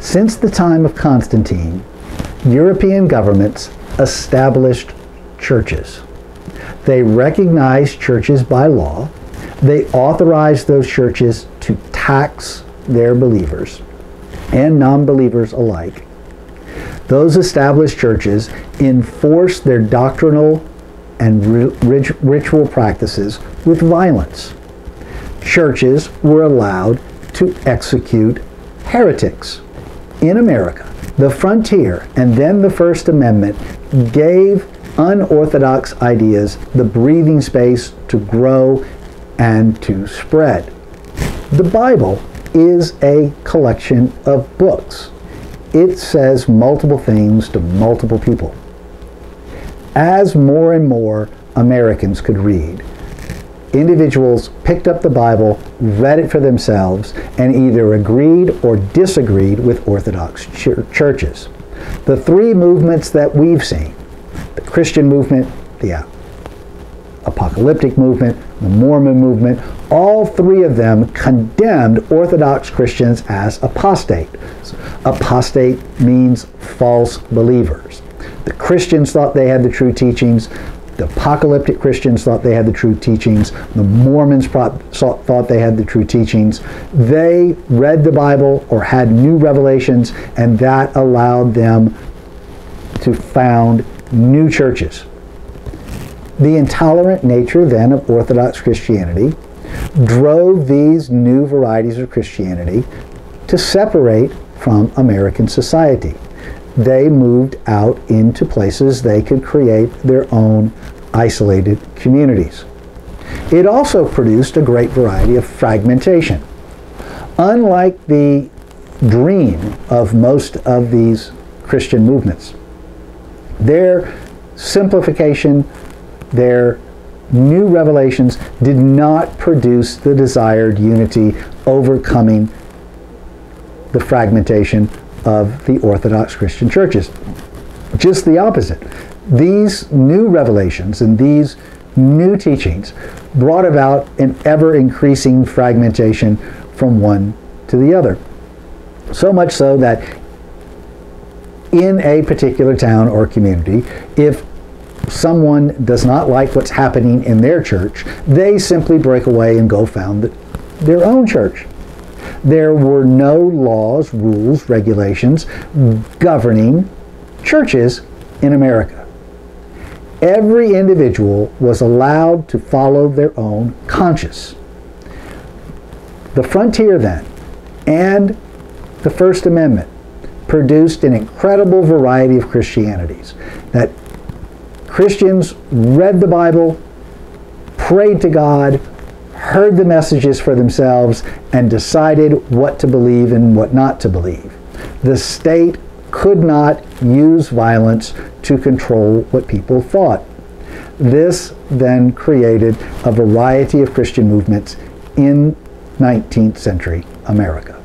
Since the time of Constantine, European governments established churches. They recognized churches by law. They authorized those churches to tax their believers and non-believers alike. Those established churches enforced their doctrinal and ritual practices with violence. Churches were allowed to execute heretics. In America, the frontier and then the First Amendment gave unorthodox ideas the breathing space to grow and to spread. The Bible is a collection of books. It says multiple things to multiple people. As more and more Americans could read, individuals picked up the Bible, read it for themselves, and either agreed or disagreed with Orthodox churches. The three movements that we've seen, the Christian movement, the apocalyptic movement, the Mormon movement, all three of them condemned Orthodox Christians as apostate. Apostate means false believers. The Christians thought they had the true teachings. The apocalyptic Christians thought they had the true teachings. The Mormons thought they had the true teachings. They read the Bible or had new revelations, and that allowed them to found new churches. The intolerant nature then of Orthodox Christianity drove these new varieties of Christianity to separate from American society. They moved out into places they could create their own isolated communities. It also produced a great variety of fragmentation. Unlike the dream of most of these Christian movements, their simplification, their new revelations did not produce the desired unity, overcoming the fragmentation of the Orthodox Christian churches. Just the opposite. These new revelations and these new teachings brought about an ever-increasing fragmentation from one to the other. So much so that in a particular town or community, if someone does not like what's happening in their church, they simply break away and go found their own church. There were no laws, rules, regulations governing churches in America. Every individual was allowed to follow their own conscience. The frontier then and the First Amendment produced an incredible variety of Christianities. That Christians read the Bible, prayed to God, heard the messages for themselves, and decided what to believe and what not to believe. The state could not use violence to control what people thought. This then created a variety of Christian movements in 19th century America.